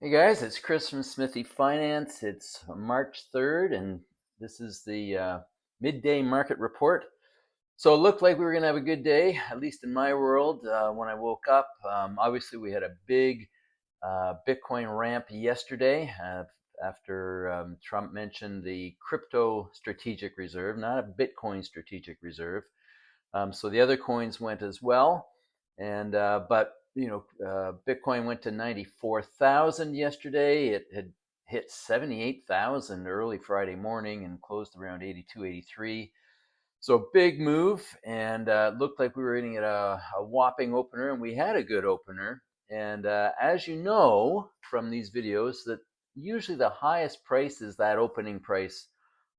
Hey guys, it's Chris from Smithy Finance. It's March 3rd, and this is the midday market report. So it looked like we were going to have a good day, at least in my world, when I woke up. Obviously, we had a big Bitcoin ramp yesterday after Trump mentioned the crypto strategic reserve, not a Bitcoin strategic reserve. So the other coins went as well, and but Bitcoin went to 94,000 yesterday. It had hit 78,000 early Friday morning and closed around 82, 83. So big move, and looked like we were hitting at a whopping opener, and we had a good opener. And as you know from these videos, that usually the highest price is that opening price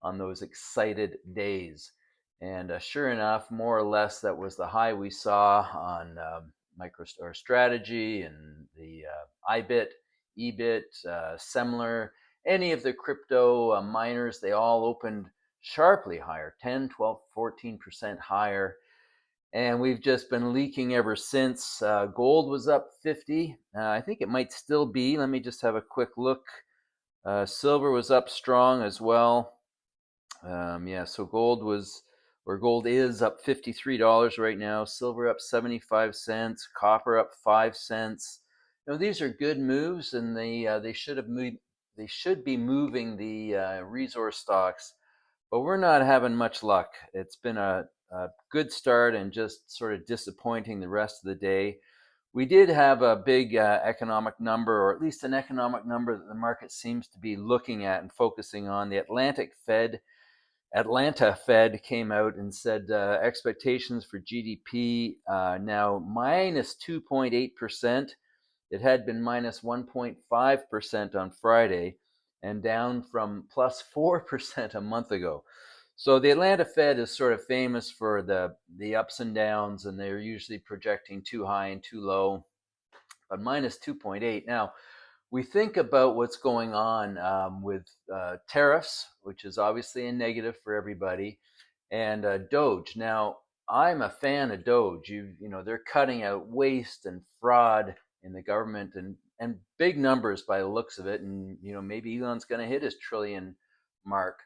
on those excited days. And sure enough, more or less, that was the high we saw on MicroStar Strategy and the IBIT, EBIT, Semler, any of the crypto miners. They all opened sharply higher, 10, 12, 14% higher. And we've just been leaking ever since. Gold was up 50. I think it might still be. Let me just have a quick look. Silver was up strong as well. Yeah, so gold is up $53 right now. Silver up 75 cents. Copper up 5 cents. These are good moves, and they should be moving the resource stocks, but we're not having much luck. It's been a good start and just sort of disappointing the rest of the day. We did have a big economic number, or at least an economic number that the market seems to be looking at and focusing on. The Atlanta Fed came out and said expectations for GDP now minus 2.8%. It had been minus 1.5% on Friday and down from plus 4% a month ago. So the Atlanta Fed is sort of famous for the ups and downs, and they're usually projecting too high and too low, but minus 2.8. Now, we think about what's going on with tariffs, which is obviously a negative for everybody, and Doge. Now, I'm a fan of Doge. They're cutting out waste and fraud in the government, and big numbers by the looks of it. And maybe Elon's going to hit his trillion mark,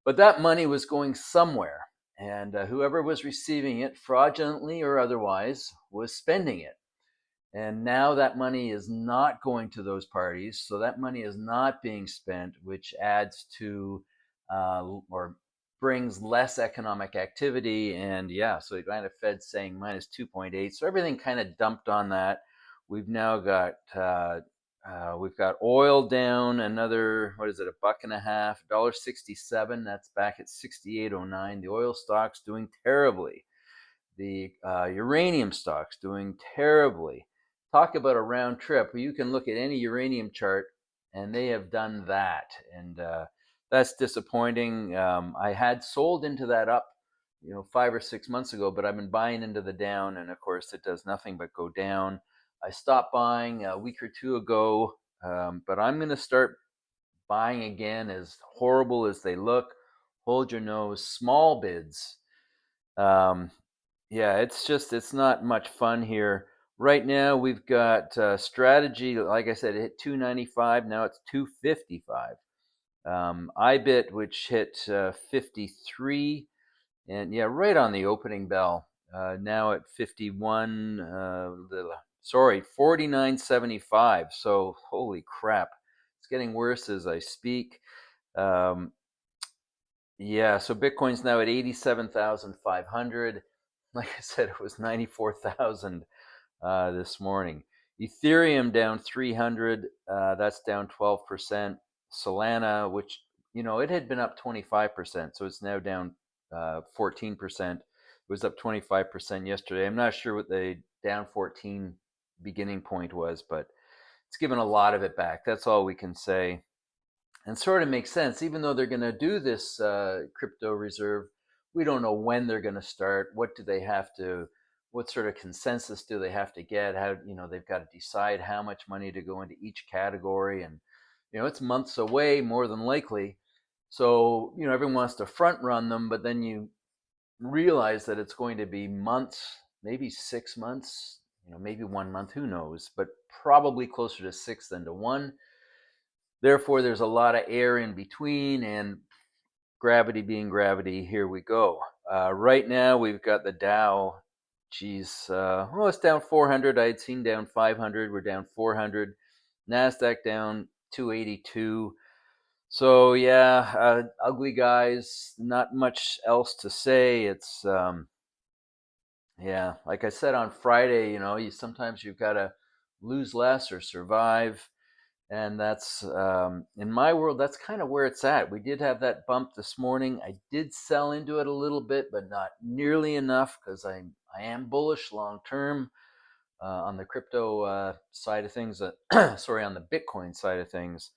but that money was going somewhere, and whoever was receiving it, fraudulently or otherwise, was spending it. And now that money is not going to those parties, so that money is not being spent, which adds to or brings less economic activity. And yeah, so the Atlanta Fed's saying minus 2.8. So everything kind of dumped on that. We've now got we've got oil down another, what is it, a buck and a half, $1.67. That's back at 68.09. The oil stocks doing terribly. The uranium stocks doing terribly. Talk about a round trip. You can look at any uranium chart, and they have done that, and that's disappointing. I had sold into that up, 5 or 6 months ago, but I've been buying into the down, and of course, it does nothing but go down. I stopped buying a week or two ago, but I'm going to start buying again. As horrible as they look, hold your nose. Small bids. Um, yeah, it's not much fun here. Right now, we've got strategy. Like I said, it hit 295. Now it's 255. IBIT, which hit 53, and yeah, right on the opening bell. Now at 51. Sorry, 49.75. So holy crap, it's getting worse as I speak. Um, yeah, so Bitcoin's now at 87,500. Like I said, it was 94,000 this morning. Ethereum down 300. That's down 12%. Solana, which it had been up 25%, so it's now down 14%. It was up 25% yesterday. I'm not sure what the down 14 beginning point was, but it's given a lot of it back. That's all we can say. And sort of makes sense, even though they're going to do this crypto reserve. We don't know when they're going to start. What sort of consensus do they have to get? How, they've got to decide how much money to go into each category, and it's months away more than likely. So everyone wants to front run them, but then you realize that it's going to be months, maybe 6 months, maybe 1 month, who knows, but probably closer to 6 than to 1. Therefore, there's a lot of air in between, and gravity being gravity, here we go. Right now, we've got the Dow. Geez, well, it's down 400. I had seen down 500. We're down 400. NASDAQ down 282. So, yeah, ugly guys. Not much else to say. It's, yeah, like I said on Friday, sometimes you've got to lose less or survive. And that's, in my world, that's kind of where it's at. We did have that bump this morning. I did sell into it a little bit, but not nearly enough because I am bullish long term on the crypto side of things. Sorry, on the Bitcoin side of things.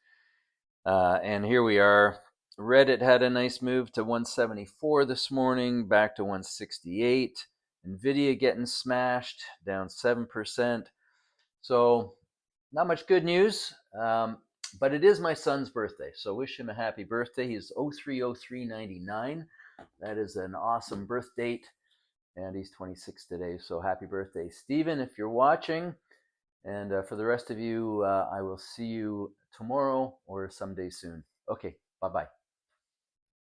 And here we are. Reddit had a nice move to 174 this morning, back to 168. NVDA getting smashed, down 7%. So not much good news, but it is my son's birthday, so wish him a happy birthday. He's 030399. That is an awesome birth date, and he's 26 today, so happy birthday, Stephen, if you're watching. And for the rest of you, I will see you tomorrow or someday soon. Okay, bye-bye.